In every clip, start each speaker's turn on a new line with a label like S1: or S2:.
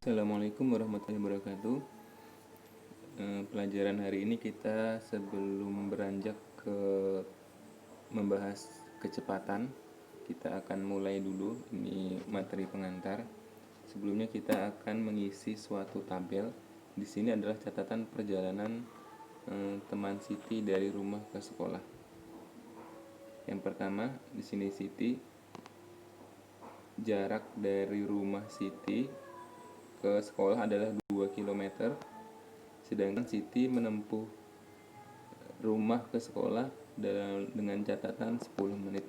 S1: Assalamualaikum warahmatullahi wabarakatuh. Pelajaran hari ini kita sebelum beranjak ke membahas kecepatan, kita akan mulai dulu. Ini materi pengantar. Sebelumnya kita akan mengisi suatu tabel. Di sini adalah catatan perjalanan teman Siti dari rumah ke sekolah. Yang pertama, di sini Siti, jarak dari rumah Siti ke sekolah adalah 2 km, sedangkan Siti menempuh rumah ke sekolah dengan catatan 10 menit.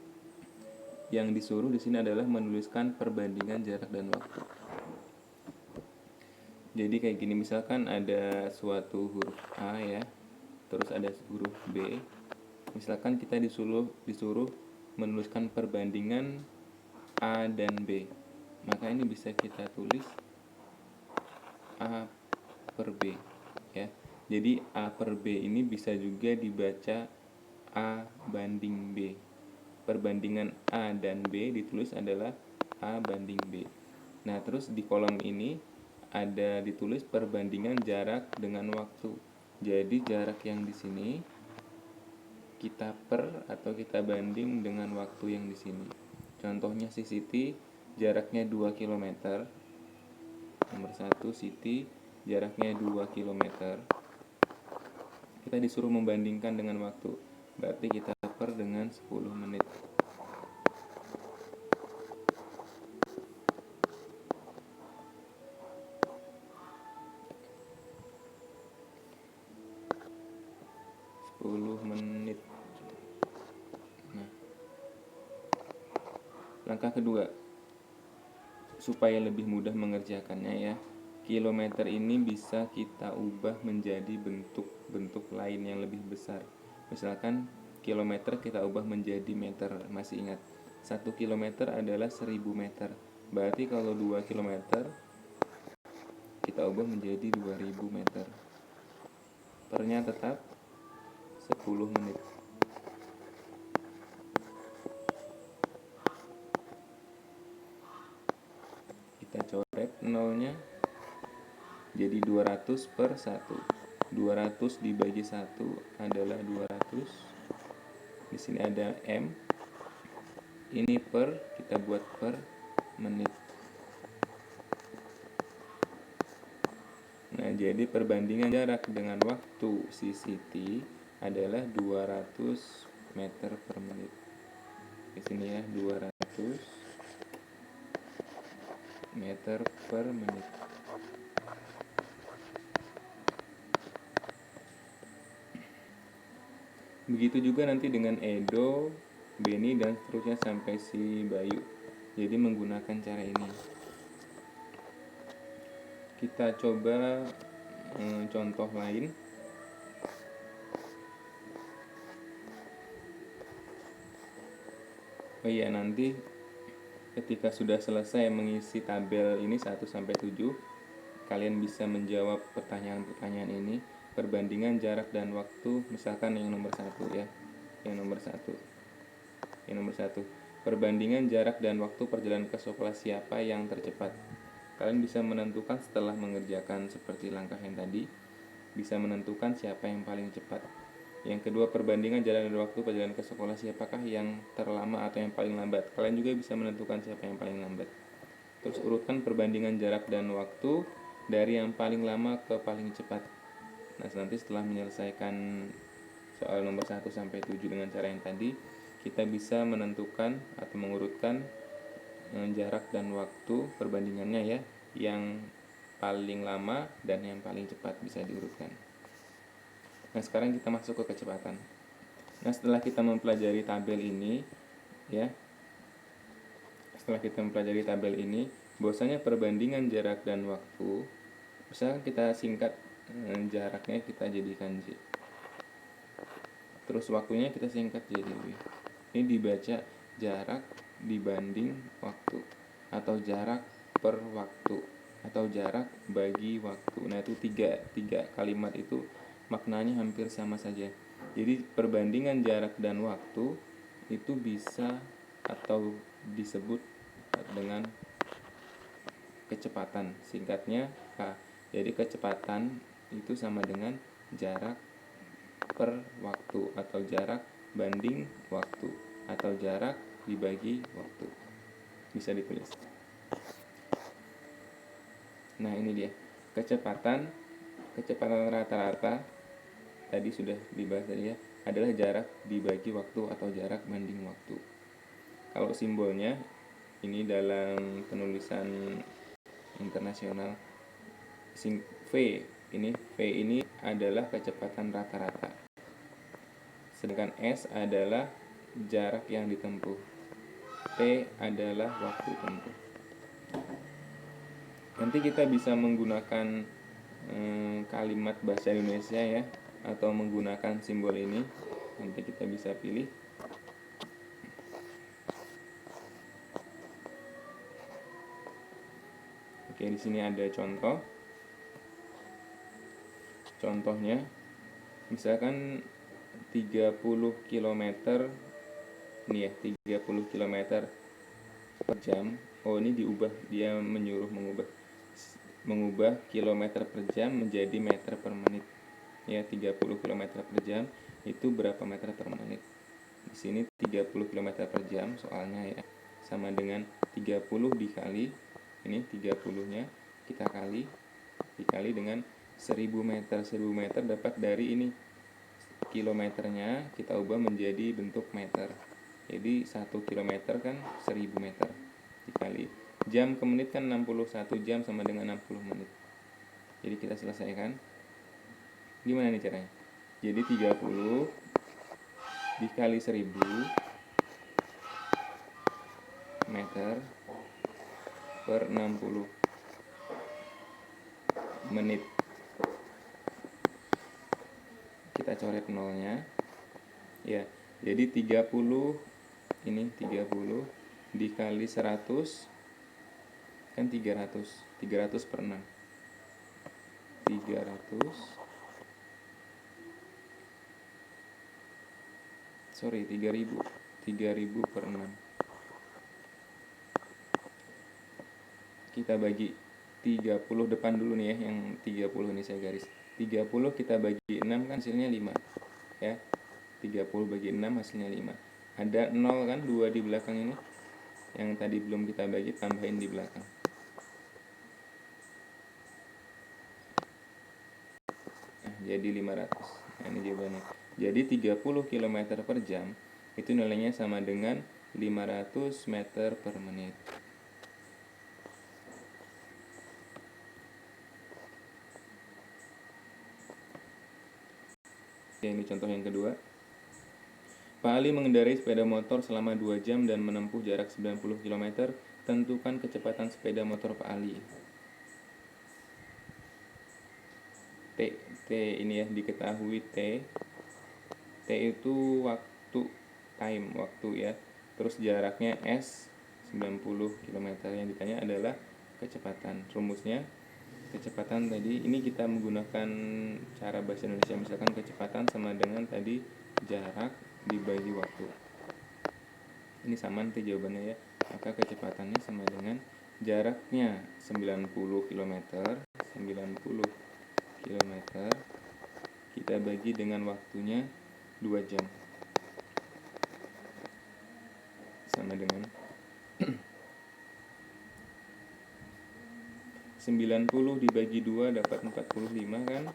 S1: Yang disuruh di sini adalah menuliskan perbandingan jarak dan waktu. Jadi kayak gini, misalkan ada suatu huruf A ya, terus ada huruf B. Misalkan kita disuruh menuliskan perbandingan A dan B, maka ini bisa kita tulis A per B ya. Jadi A per B ini bisa juga dibaca A banding B. Perbandingan A dan B ditulis adalah A banding B. Nah, terus di kolom ini ada ditulis perbandingan jarak dengan waktu. Jadi jarak yang di sini kita per atau kita banding dengan waktu yang di sini. Contohnya si Siti jaraknya 2 km. Nomor 1 Siti jaraknya 2 km. Kita disuruh membandingkan dengan waktu. Berarti kita per dengan 10 menit. Nah, langkah kedua, supaya lebih mudah mengerjakannya ya, kilometer ini bisa kita ubah menjadi bentuk-bentuk lain yang lebih besar. Misalkan kilometer kita ubah menjadi meter. Masih ingat, 1 kilometer adalah 1000 meter. Berarti kalau 2 kilometer kita ubah menjadi 2000 meter. Pernya tetap 10 menit. Kita coret nolnya, jadi 200 per 1. 200 dibagi 1 adalah 200. Di sini ada M. Ini per, kita buat per menit. Nah, jadi perbandingan jarak dengan waktu si Siti adalah 200 meter per menit. Di sini ya, 200 meter per menit. Begitu juga nanti dengan Edo, Beni, dan seterusnya sampai si Bayu. Jadi menggunakan cara ini. Kita coba contoh lain. Oh iya, nanti ketika sudah selesai mengisi tabel ini 1 sampai 7, kalian bisa menjawab pertanyaan-pertanyaan ini. Perbandingan jarak dan waktu, misalkan yang nomor 1 ya. Yang nomor 1. Perbandingan jarak dan waktu perjalanan ke sekolah siapa yang tercepat. Kalian bisa menentukan setelah mengerjakan seperti langkah yang tadi, bisa menentukan siapa yang paling cepat. Yang kedua, perbandingan jarak dan waktu perjalanan ke sekolah siapakah yang terlama atau yang paling lambat. Kalian juga bisa menentukan siapa yang paling lambat. Terus urutkan perbandingan jarak dan waktu dari yang paling lama ke paling cepat. Nah, nanti setelah menyelesaikan soal nomor 1 sampai 7 dengan cara yang tadi, kita bisa menentukan atau mengurutkan jarak dan waktu perbandingannya ya, yang paling lama dan yang paling cepat bisa diurutkan. Nah, sekarang kita masuk ke kecepatan. Nah, setelah kita mempelajari tabel ini ya, bahwasanya perbandingan jarak dan waktu, misalkan kita singkat jaraknya kita jadikan J, terus waktunya kita singkat jadi W. Ini dibaca jarak dibanding waktu, atau jarak per waktu, atau jarak bagi waktu. Nah, itu tiga kalimat itu maknanya hampir sama saja. Jadi perbandingan jarak dan waktu itu bisa atau disebut dengan kecepatan, singkatnya K. Jadi kecepatan itu sama dengan jarak per waktu atau jarak banding waktu atau jarak dibagi waktu. Bisa ditulis. Nah, ini dia. Kecepatan rata-rata tadi sudah dibahas tadi ya, adalah jarak dibagi waktu atau jarak banding waktu. Kalau simbolnya ini dalam penulisan internasional V ini adalah kecepatan rata-rata. Sedangkan S adalah jarak yang ditempuh. T adalah waktu tempuh. Nanti kita bisa menggunakan kalimat bahasa Indonesia ya, atau menggunakan simbol ini. Nanti kita bisa pilih. Oke, di sini ada contoh. Contohnya, misalkan 30 km, ini ya, 30 km per jam. Oh, ini dia menyuruh mengubah kilometer per jam menjadi meter per menit. Ya, 30 km per jam itu berapa meter per menit? Di sini 30 km per jam soalnya ya, sama dengan 30 dikali, ini 30-nya kita dikali dengan 1000 meter. 1000 meter dapat dari ini, kilometernya kita ubah menjadi bentuk meter. Jadi 1 kilometer kan 1000 meter dikali jam ke menit kan 61 jam sama dengan 60 menit. Jadi kita selesaikan. Gimana nih caranya? Jadi 30 dikali 1000 meter per 60 menit. Kita coret nolnya. Ya, jadi 30 dikali 100 kan 300 per 6. 3000 per 6. Kita bagi 30 depan dulu nih ya, yang 30 ini saya garis. 30 kita bagi 6 kan hasilnya 5. Ya. 30 bagi 6 hasilnya 5. Ada 0 kan, 2 di belakang ini. Yang tadi belum kita bagi, tambahin di belakang. Nah, jadi 500. Nah, ini jawabannya. Jadi 30 km per jam itu nilainya sama dengan 500 meter per menit. Oke, ini contoh yang kedua. Pak Ali mengendarai sepeda motor selama 2 jam dan menempuh jarak 90 km. Tentukan kecepatan sepeda motor Pak Ali. T ini ya, diketahui T itu waktu, waktu ya. Terus jaraknya S 90 km. Yang ditanya adalah kecepatan. Rumusnya kecepatan tadi, ini kita menggunakan cara bahasa Indonesia, misalkan kecepatan sama dengan tadi jarak dibagi waktu. Ini sama nanti jawabannya ya. Maka kecepatannya sama dengan jaraknya 90 km kita bagi dengan waktunya 2 jam. Sama dengan 90 dibagi 2 dapat 45 kan?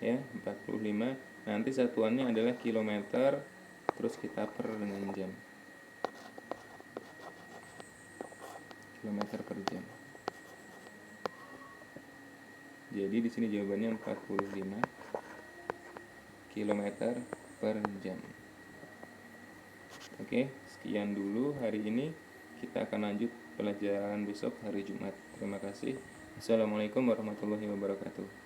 S1: Ya, 45. Nanti satuannya adalah kilometer, terus kita per dengan jam. Kilometer per jam. Jadi di sini jawabannya 45 kilometer per jam. Oke, sekian dulu hari ini. Kita akan lanjut pelajaran besok hari Jumat. Terima kasih. Assalamualaikum warahmatullahi wabarakatuh.